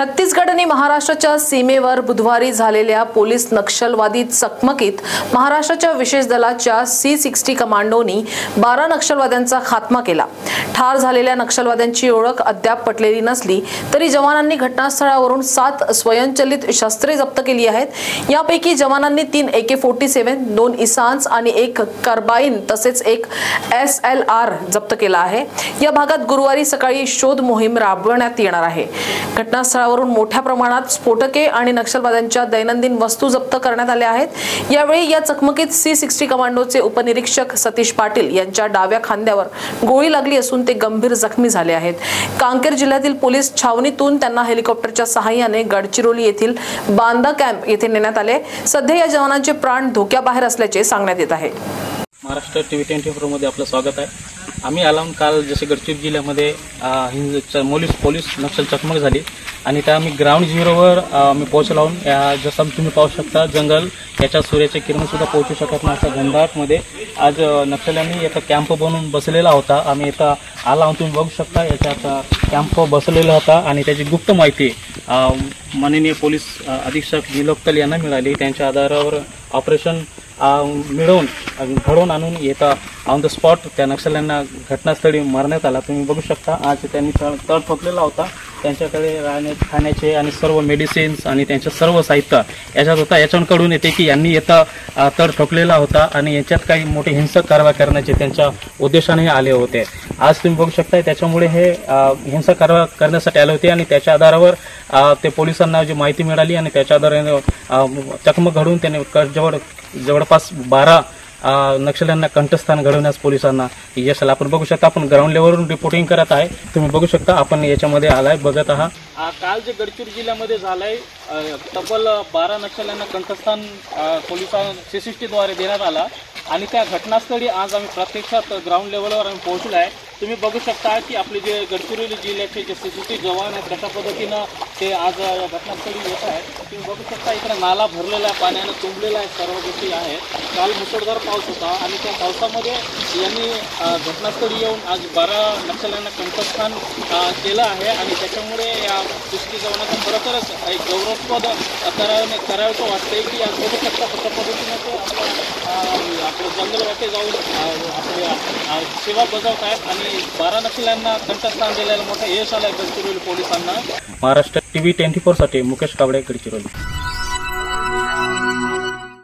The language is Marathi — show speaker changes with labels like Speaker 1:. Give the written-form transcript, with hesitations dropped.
Speaker 1: छत्तीसगड आणि महाराष्ट्राच्या सीमेवर बुधवारी झालेल्या पोलीस नक्षलवादी चकमकीत महाराष्ट्राच्या विशेष दलाच्या C60 कमांडोनी 12 नक्षलवाद्यांचा खात्मा केला। ठार झालेल्या नक्षलवाद्यांची ओळख अद्याप पटलेली नसली तरी जवानांनी घटनास्थळावरून 7 स्वयंचलित शस्त्रे जप्त केली आहेत। यापैकी जवानांनी 3 AK-47, 2 इसान्स आणि 1 कार्बाइन तसेच 1 SLR जप्त केला आहे। या भागात गुरुवारी सकाळी शोध मोहीम राबवण्यात येणार आहे। घटनास्थळावरून मोठ्या प्रमाणात स्फोटके आणि नक्षलवाद्यांच्या दैनंदिन वस्तू जप्त करण्यात आल्या आहेत। यावेळी या चकमकीत C60 कमांडोचे उपनिरीक्षक सतीश पाटील यांच्या डाव्या खांद्यावर गोळी लागली असून ते गंभीर जखमी झाले आहेत। कांकेर जिल्ह्यातील पोलीस छावणीतून त्यांना हेलिकॉप्टरच्या सहाय्याने गडचिरोली येथील बांदा कॅम्प येथे नेण्यात आले। सध्या या जवानांचे प्राण धोक्याबाहेर असल्याचे सांगण्यात येत आहे।
Speaker 2: महाराष्ट्र TV 24 मध्ये आपलं स्वागत आहे। आम्ही आलाऊन काल जसे गडचिरोली जिल्ह्यामध्ये पोलीस नक्षल चकमक झाली आणि त्या आम्ही ग्राउंड झिरोवर आम्ही पोहोचलो आहोत। जसं तुम्ही पाहू शकता जंगल याच्या सूर्याचे किरण सुद्धा पोहोचू शकत नाही अशा घनदाटमध्ये आज नक्षल्यांनी याचा कॅम्प बनवून बसलेला होता। आम्ही इथं आला आहोत, तुम्ही बघू शकता याच्यात कॅम्प बसलेला होता आणि त्याची गुप्त माहिती माननीय पोलीस अधीक्षक निलोत्तल यांना मिळाली। त्यांच्या आधारावर ऑपरेशन घडवून आणून येता ऑन द स्पॉट त्या नक्षल्यांना घटनास्थळी मारण्यात आला। तुम्ही बघू शकता आज त्यांनी तळ ठोकलेला होता। त्यांच्याकडे खाण्याचे आणि सर्व मेडिसिन्स आणि त्यांचं सर्व साहित्य याच्यात होता। याच्याकडून येते की यांनी येता तळ ठोकलेला होता आणि याच्यात काही मोठे हिंसक कारवाई करण्याचे त्यांच्या उद्देशाने आले होते। आज तुम्ही बघू शकता त्याच्यामुळे हे हिंसक कारवाई करण्यासाठी आले होते आणि त्याच्या आधारावर ते पोलिसांना जी माहिती मिळाली आणि त्याच्या आधाराने चकमक घडवून त्याने जवळपास 12 नक्षल्यांना कंठस्थान घडवण्यास पोलिसांना यश आलं। आपण बघू शकता आपण ग्राउंड लेवलवरून रिपोर्टिंग करत आहे। तुम्ही बघू शकता आपण याच्यामध्ये आलाय बघत आहात। काल जे गडचिरोली जिल्ह्यामध्ये झालंय तब्बल 12 नक्षल्यांना कंठस्थान पोलिसांना C60 द्वारे देण्यात आला आणि त्या घटनास्थळी आज आम्ही प्रत्यक्षात ग्राउंड लेवलवर आम्ही पोहोचलो आहे। तुम्ही बघू शकता की आपले जे गडचिरोली जिल्ह्याचे जे C60 जवान आहेत कशा पद्धतीनं ते आज या घटनास्थळी येत आहेत। तुम्ही बघू शकता इकडे नाला भरलेला आहे, पाण्यानं तुंबलेला आहे, सर्व गोष्टी आहेत। काल मुसळधार पाऊस होता आणि त्या पावसामध्ये यांनी घटनास्थळी येऊन आज 12 नक्षल्यांना कंठस्थान केलं आहे आणि त्याच्यामुळे या C60 जवानांचं खरोखरच एक गौरवस्पद करावं वाटतंय की आज बघू शकता कशा पद्धतीनं ते आपलं जंगल वाटे जाऊन आपल्या सेवा बजावत आहेत आणि 12 नक्षल्यांना कंठस्थान दिलेलं मोठं यश आलंय गडचिरोली पोलिसांना। महाराष्ट्र TV 24 साठी मुकेश कावडे, गडचिरोली।